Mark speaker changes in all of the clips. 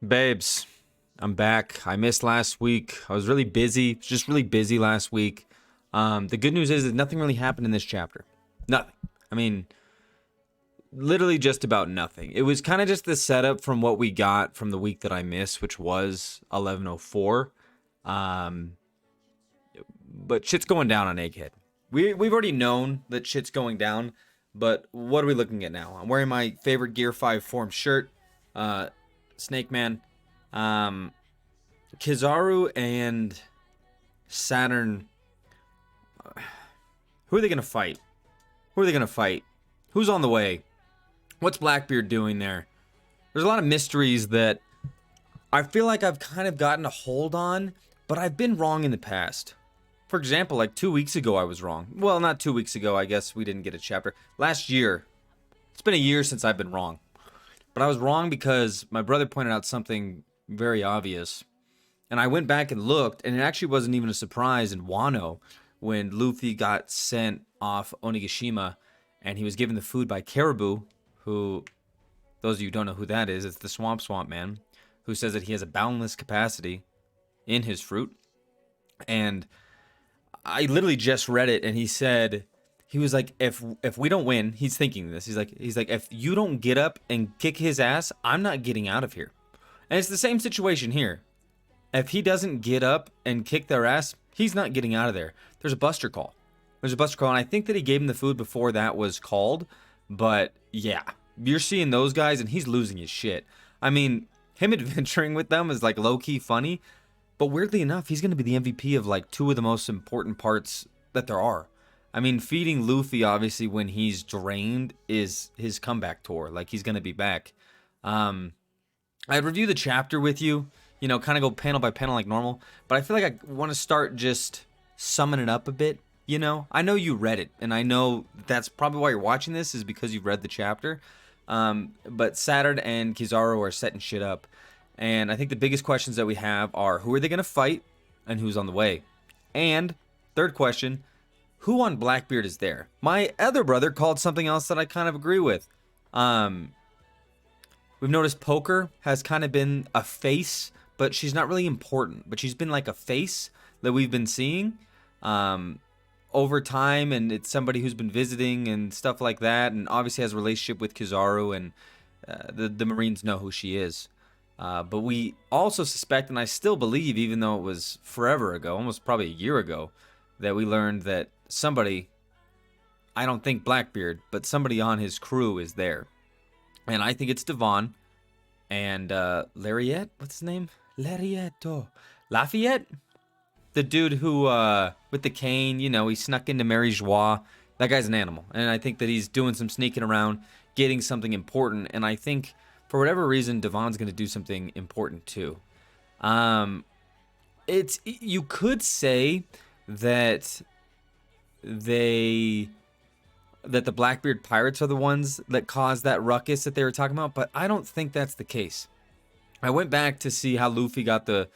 Speaker 1: Babes, I'm back. I missed last week. I was really busy, just really busy last week. The good news is that nothing really happened in this chapter. Nothing. I mean, literally just about nothing. It was kind of just the setup from what we got from the week that I missed, which was 1104. But shit's going down on Egghead. We've already known that shit's going down, but what are we looking at now? I'm wearing my favorite Gear 5 form shirt. Snake Man, Kizaru and Saturn. Who are they gonna fight? Who's on the way? What's Blackbeard doing there? There's a lot of mysteries that I feel like I've kind of gotten a hold on, but I've been wrong in the past. For example, like 2 weeks ago I was wrong. Well, not 2 weeks ago, I guess we didn't get a chapter. Last year. It's been a year since I've been wrong. But I was wrong because my brother pointed out something very obvious. And I went back and looked, and it actually wasn't even a surprise in Wano when Luffy got sent off Onigashima and he was given the food by Caribou, who, those of you who don't know who that is, it's the Swamp Man, who says that he has a boundless capacity in his fruit. And I literally just read it, and he said, he was like, if we don't win, he's thinking this. He's like, if you don't get up and kick his ass, I'm not getting out of here. And it's the same situation here. If he doesn't get up and kick their ass, he's not getting out of there. There's a buster call. And I think that he gave him the food before that was called. But yeah, you're seeing those guys, and he's losing his shit. I mean, him adventuring with them is like low-key funny. But weirdly enough, he's going to be the MVP of like two of the most important parts that there are. I mean, feeding Luffy, obviously, when he's drained is his comeback tour. Like, he's going to be back. I'd review the chapter with you, kind of go panel by panel like normal. But I feel like I want to start just summing it up a bit, I know you read it, and I know that's probably why you're watching this is because you've read the chapter. But Saturn and Kizaru are setting shit up. And I think the biggest questions that we have are, who are they going to fight and who's on the way? And third question, who on Blackbeard is there? My other brother called something else that I kind of agree with. We've noticed Poker has kind of been a face, but she's not really important. But she's been like a face that we've been seeing over time, and it's somebody who's been visiting and stuff like that, and obviously has a relationship with Kizaru, and the Marines know who she is. But we also suspect, and I still believe, even though it was forever ago, almost probably a year ago, that we learned that somebody, I don't think Blackbeard, but somebody on his crew is there. And I think it's Devon and Lariat, what's his name? Lafayette? The dude who, with the cane, he snuck into Mary Joie. That guy's an animal. And I think that he's doing some sneaking around, getting something important. And I think, for whatever reason, Devon's going to do something important too. You could say that the Blackbeard pirates are the ones that caused that ruckus that they were talking about, but I don't think that's the case. I went back to see how Luffy got the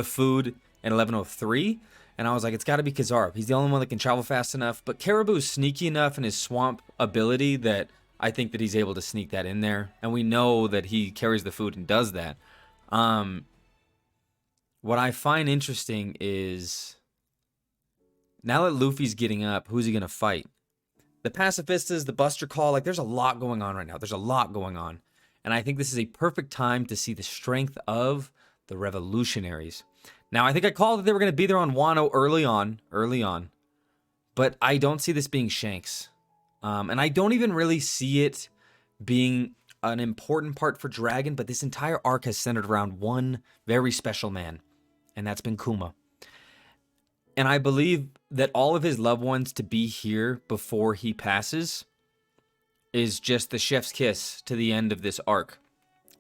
Speaker 1: food in 1103, and I was like, it's got to be Kizaru. He's the only one that can travel fast enough, but Caribou is sneaky enough in his swamp ability that I think that he's able to sneak that in there, and we know that he carries the food and does that. What I find interesting is, now that Luffy's getting up, who's he going to fight? The Pacifistas, the Buster Call, like there's a lot going on right now. There's a lot going on. And I think this is a perfect time to see the strength of the revolutionaries. Now, I think I called that they were going to be there on Wano early on. But I don't see this being Shanks. And I don't even really see it being an important part for Dragon, but this entire arc has centered around one very special man, and that's been Kuma. And I believe that all of his loved ones to be here before he passes is just the chef's kiss to the end of this arc.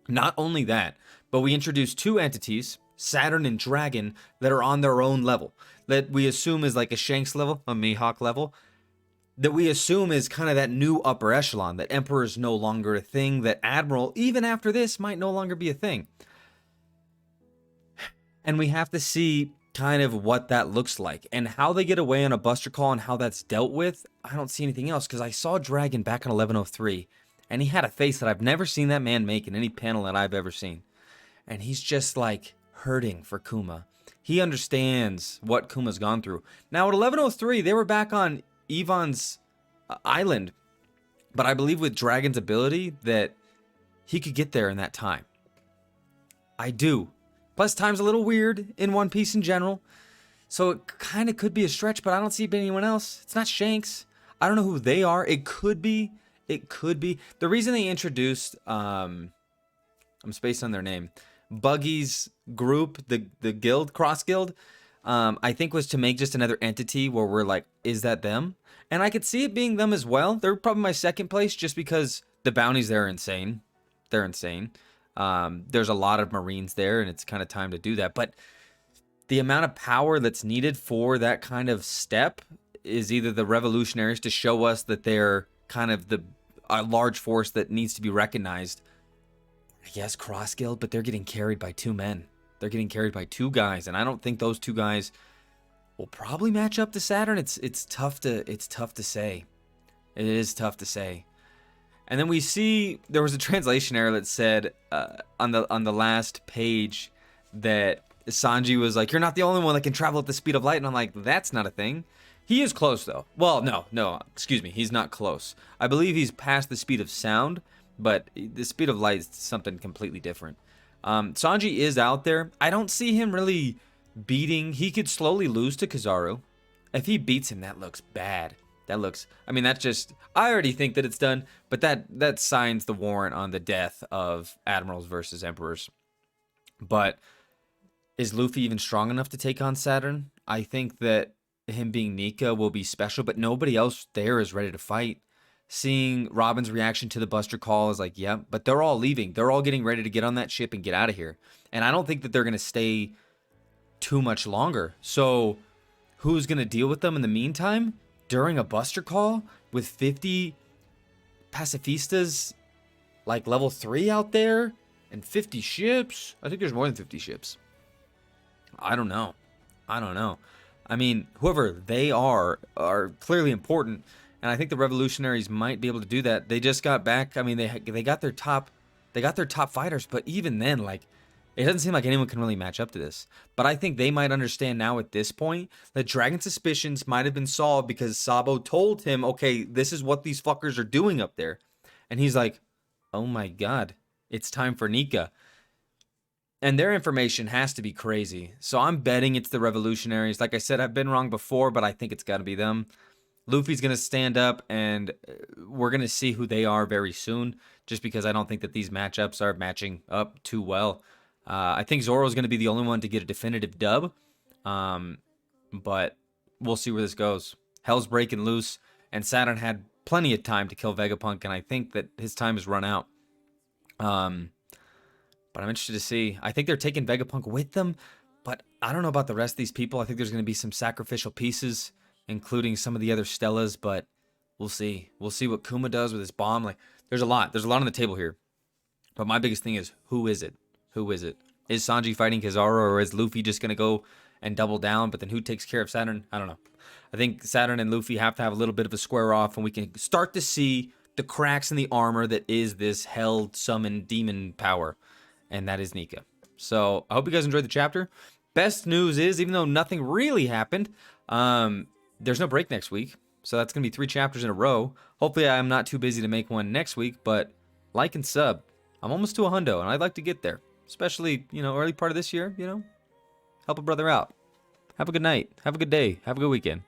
Speaker 1: Not only that, but we introduce two entities, Saturn and Dragon, that are on their own level. That we assume is like a Shanks level, a Mihawk level. That we assume is kind of that new upper echelon. That Emperor is no longer a thing. That Admiral, even after this, might no longer be a thing. And we have to see kind of what that looks like and how they get away on a Buster Call and how that's dealt with. I don't see anything else because I saw Dragon back in 1103 and he had a face that I've never seen that man make in any panel that I've ever seen. and he's just like hurting for Kuma. He understands what Kuma's gone through. Now at 11:03, they were back on Ivan's island, but I believe with Dragon's ability that he could get there in that time. I do. Plus, time's a little weird in One Piece in general, so it kind of could be a stretch, but I don't see it being anyone else. It's not Shanks. I don't know who they are. It could be. It could be. The reason they introduced, I'm spaced on their name, Buggy's group, the guild, Cross Guild, I think was to make just another entity where we're like, is that them? And I could see it being them as well. They're probably my second place just because the bounties there are insane. They're insane. There's a lot of Marines there, and it's kind of time to do that. But the amount of power that's needed for that kind of step is either the revolutionaries to show us that they're kind of a large force that needs to be recognized. I guess Cross Guild, but they're getting carried by two men. They're getting carried by two guys, and I don't think those two guys will probably match up to Saturn. It's tough to say. It is tough to say. And then we see there was a translation error that said on the last page that Sanji was like, "You're not the only one that can travel at the speed of light," and I'm like, "That's not a thing." He is close though. Well, no, excuse me, he's not close. I believe he's past the speed of sound, but the speed of light is something completely different. Sanji is out there. I don't see him really beating. He could slowly lose to Kizaru. If he beats him, that looks bad. That looks, I mean, that's just, I already think that it's done, but that signs the warrant on the death of admirals versus emperors. But is Luffy even strong enough to take on Saturn? I think that him being Nika will be special, but nobody else there is ready to fight. Seeing Robin's reaction to the Buster call is like, yeah, but they're all leaving. They're all getting ready to get on that ship and get out of here. And I don't think that they're going to stay too much longer. So who's going to deal with them in the meantime? During a Buster call with 50 pacifistas like level 3 out there and 50 ships? I think there's more than 50 ships. I don't know. I mean, whoever they are clearly important, and I think the revolutionaries might be able to do that. They just got back. I mean, they got their top fighters, but even then, like, it doesn't seem like anyone can really match up to this. But I think they might understand now at this point that Dragon's suspicions might have been solved because Sabo told him, okay, this is what these fuckers are doing up there. And he's like, oh my god, it's time for Nika. And their information has to be crazy. So I'm betting it's the revolutionaries. Like I said, I've been wrong before, but I think it's got to be them. Luffy's going to stand up, and we're going to see who they are very soon, just because I don't think that these matchups are matching up too well. I think Zoro's going to be the only one to get a definitive dub, but we'll see where this goes. Hell's breaking loose, and Saturn had plenty of time to kill Vegapunk, and I think that his time has run out. But I'm interested to see. I think they're taking Vegapunk with them, but I don't know about the rest of these people. I think there's going to be some sacrificial pieces, including some of the other Stellas, but we'll see. We'll see what Kuma does with his bomb. Like, there's a lot on the table here. But my biggest thing is, who is it? Who is it? Is Sanji fighting Kizaru, or is Luffy just going to go and double down? But then who takes care of Saturn? I don't know. I think Saturn and Luffy have to have a little bit of a square off, and we can start to see the cracks in the armor that is this hell summoned demon power, and that is Nika. So I hope you guys enjoyed the chapter. Best news is, even though nothing really happened, there's no break next week. So that's going to be 3 chapters in a row. Hopefully I'm not too busy to make one next week, but like and sub. I'm almost to a hundo, and I'd like to get there. Especially, early part of this year, help a brother out. Have a good night. Have a good day. Have a good weekend.